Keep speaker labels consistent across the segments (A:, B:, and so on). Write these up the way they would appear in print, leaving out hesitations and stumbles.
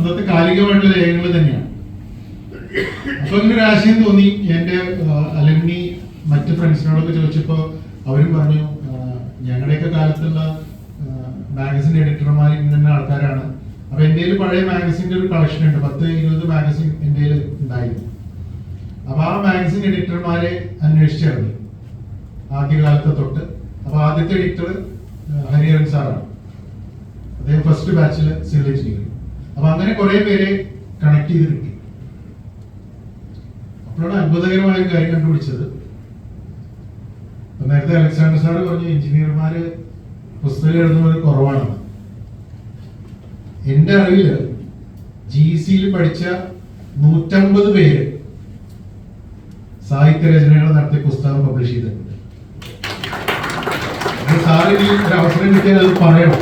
A: അന്നത്തെ കാലികമായിട്ടുള്ള രേഖകൾ തന്നെയാണ്. അപ്പൊ അങ്ങനെ ഒരു ആശയം തോന്നി. എന്റെ അലുമിനി മറ്റ് ഫ്രണ്ട്സിനോടൊക്കെ ചോദിച്ചപ്പോൾ അവരും പറഞ്ഞു ഞങ്ങളുടെയൊക്കെ കാലത്തുള്ള മാഗസിൻ എഡിറ്റർമാർ ഇങ്ങനെ ആൾക്കാരാണ്. അപ്പൊ എൻ്റെ പഴയ മാഗസിൻ്റെ ഒരു കളക്ഷൻ ഉണ്ട്, 10-20 മാഗസിൻ എൻ്റെ ഉണ്ടായിരുന്നു. അപ്പൊ ആ മാഗസിൻ എഡിറ്റർമാരെ അന്വേഷിച്ചിറങ്ങി ആദ്യകാലത്തെ തൊട്ട്. അപ്പൊ ആദ്യത്തെ എഡിറ്റർ ഹരിഹരൻ സാറാണ്, അദ്ദേഹം ഫസ്റ്റ് ബാച്ചിൽ സിവിൽ എഞ്ചിനീയറിംഗ്. അപ്പൊ അങ്ങനെ കുറെ പേരെ കണക്ട് ചെയ്ത് കിട്ടി. അപ്പോഴാണ് അത്ഭുതകരമായ ഒരു കാര്യം കണ്ടുപിടിച്ചത്. നേരത്തെ അലക്സാണ്ടർ സാറ് പറഞ്ഞു എഞ്ചിനീയർമാര് പുസ്തകം എഴുതുന്നത് കുറവാണെന്ന്. എന്റെ അറിവില് GECയിൽ പഠിച്ച 150 പേര് സാഹിത്യ രചനകൾ നടത്തിയ പുസ്തകം പബ്ലിഷ് ചെയ്തിട്ടുണ്ട്. സാറിന് ഒരു അവസരം കിട്ടിയാൽ അത് പറയണം,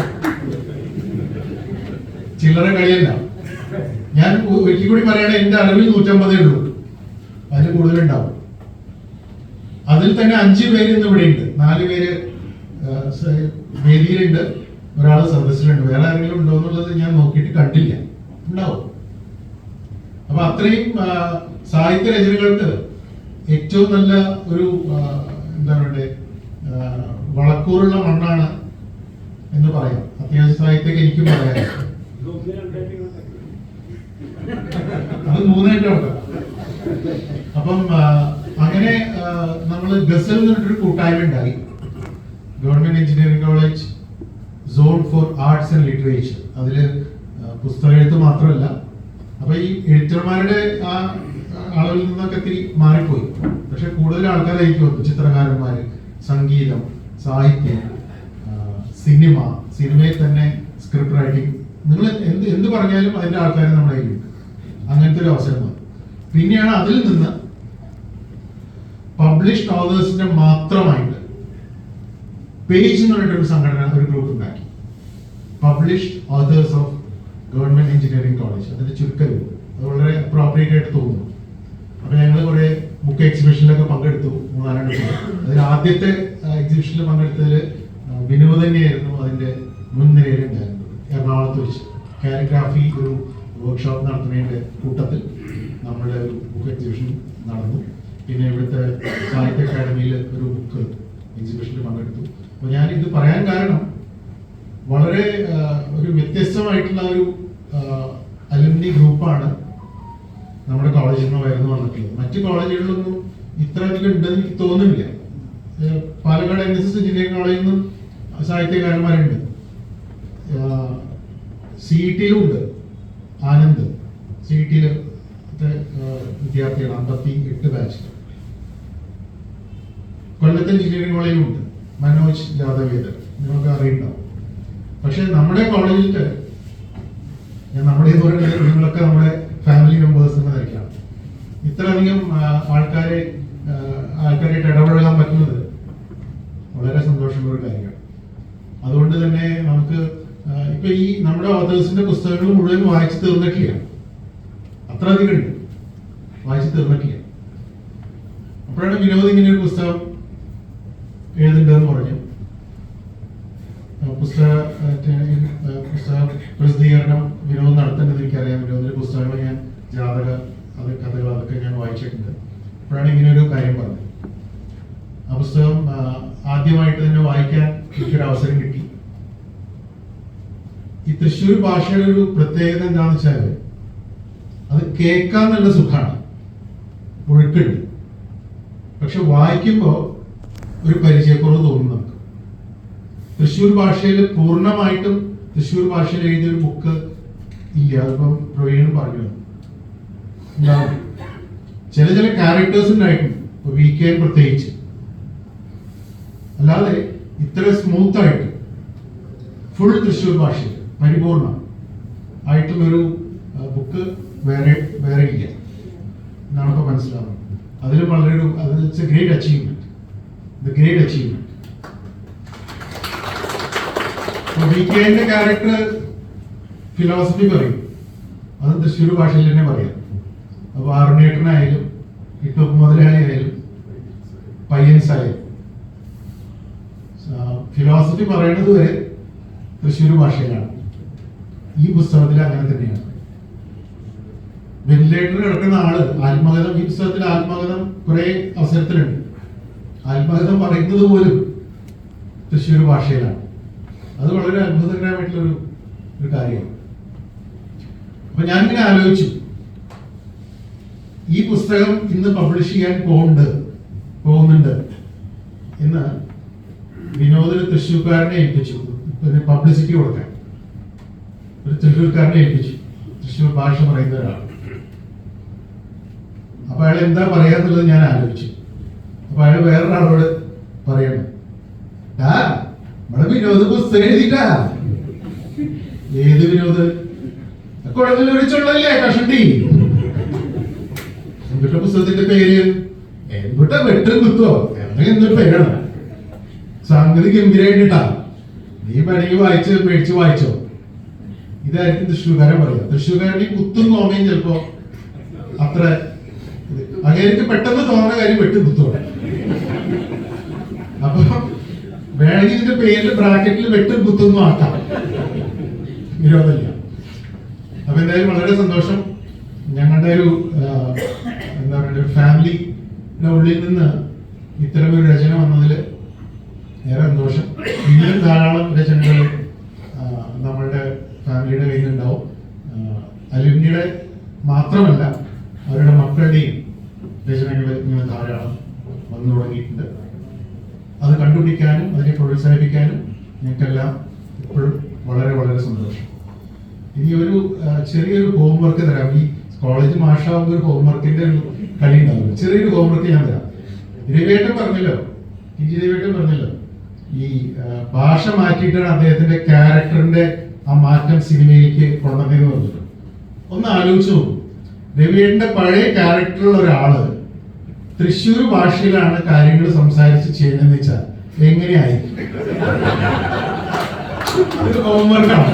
A: ചില്ലറ കളിയല്ല. ഞാൻ ഒരിക്കൽ കൂടി പറയണേ, എന്റെ അറിവിൽ 150 ഉള്ളൂ, അതിന് കൂടുതലുണ്ടാവും. അതിൽ തന്നെ 5 പേര് ഇന്ന് ഇവിടെ ഉണ്ട്, 4 പേര് വേദിയിലുണ്ട്, ഒരാൾ സദസ്സിലുണ്ട്. വേറെ ആരെങ്കിലും ഉണ്ടോ എന്നുള്ളത് ഞാൻ നോക്കിയിട്ട് കണ്ടില്ല. ഉണ്ടാവും. അപ്പൊ അത്രയും സാഹിത്യ രചനകൾക്ക് ഏറ്റവും നല്ല ഒരു എന്താ പറയണ്ടേ, വളക്കൂറുള്ള മണ്ണാണ് എന്ന് പറയാം. അത്യാവശ്യ സാഹിത്യമൊക്കെ എനിക്കും പറയാം. അത് 3 അപ്പം അങ്ങനെ നമ്മൾ ഗസൽ എന്നിട്ടൊരു കൂട്ടായ്മ ഉണ്ടായി. Government engineering college zone for arts and literature. അതില് പുസ്തക എഴുത്ത് മാത്രമല്ല, അപ്പൊ ഈ എഡിറ്റർമാരുടെ ആ അളവിൽ നിന്നൊക്കെ ഇത്തിരി മാറിപ്പോയി. പക്ഷെ കൂടുതൽ ആൾക്കാരായിരിക്കും വന്നു, ചിത്രകാരന്മാര്, സംഗീതം, സാഹിത്യം, സിനിമയിൽ തന്നെ സ്ക്രിപ്റ്റ് റൈറ്റിംഗ്, നിങ്ങൾ എന്ത് പറഞ്ഞാലും അതിന്റെ ആൾക്കാർ നമ്മുടെ കയ്യിലുണ്ട്. അങ്ങനത്തെ ഒരു അവസരം വന്നു. പിന്നെയാണ് അതിൽ നിന്ന് പബ്ലിഷ്ഡ് ഓതേഴ്സിന്റെ മാത്രമായിട്ട് പേജ് എന്ന് പറഞ്ഞിട്ടൊരു സംഘടന, ഒരു ഗ്രൂപ്പ് ഉണ്ടാക്കി. Published authors of government engineering college, അതിന്റെ ചുരുക്കം. അത് വളരെ അപ്രോപ്രിയേറ്റ് ആയിട്ട് തോന്നുന്നു. അപ്പൊ ഞങ്ങൾ കുറെ ബുക്ക് എക്സിബിഷനിലൊക്കെ പങ്കെടുത്തു, 3-4 പേര്. അതിൽ ആദ്യത്തെ എക്സിബിഷനിൽ പങ്കെടുത്തതിൽ വിനോദ് തന്നെയായിരുന്നു അതിന്റെ മുൻനിരയിലുണ്ടായിരുന്നത്. എറണാകുളത്ത് വെച്ച് കാലിഗ്രാഫി ഒരു വർക്ക്ഷോപ്പ് നടത്തുന്നതിന്റെ കൂട്ടത്തിൽ നമ്മളുടെ ഒരു ബുക്ക് എക്സിബിഷൻ നടന്നു. പിന്നെ ഇവിടുത്തെ സാഹിത്യ അക്കാദമിയിൽ ഒരു ബുക്ക് എക്സിബിഷനിൽ പങ്കെടുത്തു. അപ്പൊ ഞാൻ ഇത് പറയാൻ കാരണം, വളരെ ഒരു വ്യത്യസ്തമായിട്ടുള്ള ഒരു അലുമിനി ഗ്രൂപ്പാണ് നമ്മുടെ കോളേജിൽ നിന്ന് വരുന്നു വന്നിട്ടുള്ളത്. മറ്റു കോളേജുകളിലൊന്നും ഇത്ര അധികം ഉണ്ടെന്ന് എനിക്ക് തോന്നുന്നില്ല. പാലക്കാട് NSS എഞ്ചിനീയറിംഗ് കോളേജിൽ നിന്നും സാഹിത്യകാരന്മാരുണ്ട്. CETയിലും ഉണ്ട്. ആനന്ദ് CETയിലെ വിദ്യാർത്ഥികൾ 58 ബാച്ച്. കൊല്ലത്തെ എഞ്ചിനീയറിംഗ് കോളേജിലും ഉണ്ട്, മനോജ് ജാദവേദർ, നിങ്ങൾക്ക് അറിയുണ്ടാവും. പക്ഷെ നമ്മുടെ കോളേജിൽ നമ്മുടെ നിങ്ങളൊക്കെ നമ്മുടെ ഫാമിലി മെമ്പേഴ്സ് എന്ന നിലയ്ക്കാണ്. ഇത്രയധികം ആൾക്കാരായിട്ട് ഇടപഴകാൻ പറ്റുന്നത് വളരെ സന്തോഷമുള്ള ഒരു കാര്യമാണ്. അതുകൊണ്ട് തന്നെ നമുക്ക് ഇപ്പൊ ഈ നമ്മുടെ ഓതേഴ്സിന്റെ പുസ്തകങ്ങൾ മുഴുവൻ വായിച്ചു തീർന്നിട്ടില്ല, അത്ര അധികം ഉണ്ട്, വായിച്ചു തീർന്നിട്ടില്ല. അപ്പോഴാണ് വിനോദ് ഇങ്ങനെ ഒരു പുസ്തകം എഴുതുന്നുണ്ടെന്ന് പറഞ്ഞു. പുസ്തക പ്രസിദ്ധീകരണം വിനോദ് നടത്തേണ്ടത് എനിക്കറിയാം. വിനോദിന്റെ പുസ്തകങ്ങൾ ഞാൻ ജാതക, കഥകൾ, അതൊക്കെ ഞാൻ വായിച്ചിട്ടുണ്ട്. അപ്പോഴാണ് ഇങ്ങനെ ഒരു കാര്യം പറഞ്ഞത്. ആ പുസ്തകം ആദ്യമായിട്ട് തന്നെ വായിക്കാൻ എനിക്കൊരു അവസരം കിട്ടി. ഈ തൃശ്ശൂർ ഭാഷയുടെ ഒരു പ്രത്യേകത എന്താണെന്ന് വെച്ചാൽ അത് കേൾക്കാൻ നല്ല സുഖമാണ്, ഒഴുക്കുണ്ട്. പക്ഷെ വായിക്കുമ്പോൾ ഒരു പരിചയക്കുറവ് തോന്നുന്നു നമുക്ക്. തൃശ്ശൂർ ഭാഷയിൽ പൂർണ്ണമായിട്ടും തൃശ്ശൂർ ഭാഷയിൽ എഴുതിയൊരു ബുക്ക് ഇല്ല. അതിപ്പം പ്രവീൺ പറഞ്ഞു ഉണ്ടാവും. ചില ക്യാരക്ടേഴ്സ് ഉണ്ടായിട്ടുണ്ട്, VK പ്രത്യേകിച്ച്. അല്ലാതെ ഇത്ര സ്മൂത്ത് ആയിട്ട് ഫുൾ തൃശ്ശൂർ ഭാഷയിൽ പരിപൂർണം ആയിട്ടുള്ളൊരു ബുക്ക് വേറെ ഇല്ല എന്നാണ് ഇപ്പൊ മനസ്സിലാവുന്നത്. അതിലും വളരെ ഇറ്റ്സ് എ ഗ്രേറ്റ് അച്ചീവ്മെന്റ്. VKന്റെ ക്യാരക്ടർ ഫിലോസഫി പറയും, അത് തൃശ്ശൂർ ഭാഷയിൽ തന്നെ പറയാം. അപ്പൊ ആറുണ്ണേട്ടനായാലും ഇട്ടുപ്പ് മുതലാളി ആയാലും പയ്യൻസ് ആയാലും ഫിലോസഫി പറയുന്നത് വരെ തൃശ്ശൂർ ഭാഷയിലാണ്. ഈ പുസ്തകത്തിൽ അങ്ങനെ തന്നെയാണ്. വെന്റിലേറ്ററിൽ കിടക്കുന്ന ആള് ആത്മകഥം, ഈ പുസ്തകത്തിൽ ആത്മകഥം കുറെ അവസരത്തിലുണ്ട്. ആത്മകഥം പറയുന്നത് പോലും തൃശ്ശൂർ ഭാഷയിലാണ്. അത് വളരെ അത്ഭുതകരമായിട്ടുള്ളൊരു ഒരു കാര്യമാണ്. അപ്പൊ ഞാനിങ്ങനെ ആലോചിച്ചു, ഈ പുസ്തകം ഇന്ന് പബ്ലിഷ് ചെയ്യാൻ പോകുന്നുണ്ട് എന്ന് വിനോദിന് തൃശ്ശൂർക്കാരനെ ഏൽപ്പിച്ചു, പിന്നെ പബ്ലിസിറ്റി കൊടുക്കാൻ ഒരു തൃശ്ശൂർക്കാരനെ ഏൽപ്പിച്ചു, തൃശ്ശൂർ ഭാഷ പറയുന്ന ഒരാൾ. അപ്പൊ അയാൾ എന്താ പറയാന്നുള്ളത് ഞാൻ ആലോചിച്ചു. അപ്പൊ അയാൾ വേറൊരാളോട് പറയണം, നമ്മളെ വിനോദ് പുസ്തകം എഴുതിട്ടാ. ഏത് വിനോദ്? കുഴലിൽ വിളിച്ചുള്ളല്ലേ കഷണ്ടി. എന്തുട്ട പുസ്തകത്തിന്റെ പേര്? എന്തുട്ട വെട്ടും കുത്തോ എന്തൊരു പേരാണ്. സംഗതി ഗംഭീരായിട്ടാ. നീ വേണമെങ്കിൽ മേടിച്ച് വായിച്ചോ. ഇതായിരിക്കും തൃശ്ശൂർക്കാരൻ പറയുക. തൃശ്ശൂർക്കാരൻ ഈ കുത്തും തോന്നയും ചിലപ്പോ അത്ര അങ്ങനെ പെട്ടെന്ന് തോന്നുന്ന കാര്യം വെട്ടും കുത്തോടെ. അപ്പൊ വേണമെങ്കിൽ ഇതിന്റെ പേരിൽ ബ്രാക്കറ്റിൽ വെട്ടും കുത്തൊന്നും ആക്കാം, വിരോധമില്ല. അപ്പൊ എന്തായാലും വളരെ സന്തോഷം. ഞങ്ങളുടെ ഒരു എന്താ പറയുക, ഫാമിലിയുടെ ഉള്ളിൽ നിന്ന് ഇത്തരമൊരു രചന വന്നതിൽ ഏറെ സന്തോഷം. ഇനിയും ധാരാളം രചനകൾ നമ്മളുടെ ഫാമിലിയുടെ കയ്യിൽ നിന്നുണ്ടാവും. അലുമിനിയുടെ മാത്രമല്ല, അവരുടെ മക്കളുടെയും രചനകൾ ഇങ്ങനെ ധാരാളം വന്നു തുടങ്ങിയിട്ടുണ്ട്. അത് കണ്ടുപിടിക്കാനും അതിനെ പ്രോത്സാഹിപ്പിക്കാനും ഞങ്ങൾക്കെല്ലാം ഇപ്പോഴും വളരെ വളരെ സന്തോഷം. ഇനി ഒരു ചെറിയൊരു ഹോംവർക്ക് തരാം. ഈ കോളേജ് മാഷാവുമ്പോൾ ഒരു ഹോംവർക്കിന്റെ ഒരു കളി ഉണ്ടാവില്ല. ചെറിയൊരു ഹോംവർക്ക് ഞാൻ തരാം. രവിയേട്ടൻ പറഞ്ഞല്ലോ, രവിയേട്ടൻ പറഞ്ഞല്ലോ, ഈ ഭാഷ മാറ്റിയിട്ടാണ് അദ്ദേഹത്തിന്റെ ക്യാരക്ടറിന്റെ ആ മാറ്റം സിനിമയിലേക്ക് കൊണ്ടുവന്നതെന്ന് പറഞ്ഞിട്ട് ഒന്ന് ആലോചിച്ചു നോക്കും. രവിയേട്ടന്റെ പഴയ ക്യാരക്ടറുള്ള ഒരാള് തൃശ്ശൂർ ഭാഷയിലാണ് കാര്യങ്ങൾ സംസാരിച്ച് ചെയ്യുന്നതെന്ന് വെച്ചാൽ എങ്ങനെയായിരിക്കും? അതൊരു ഹോംവർക്കാണ്.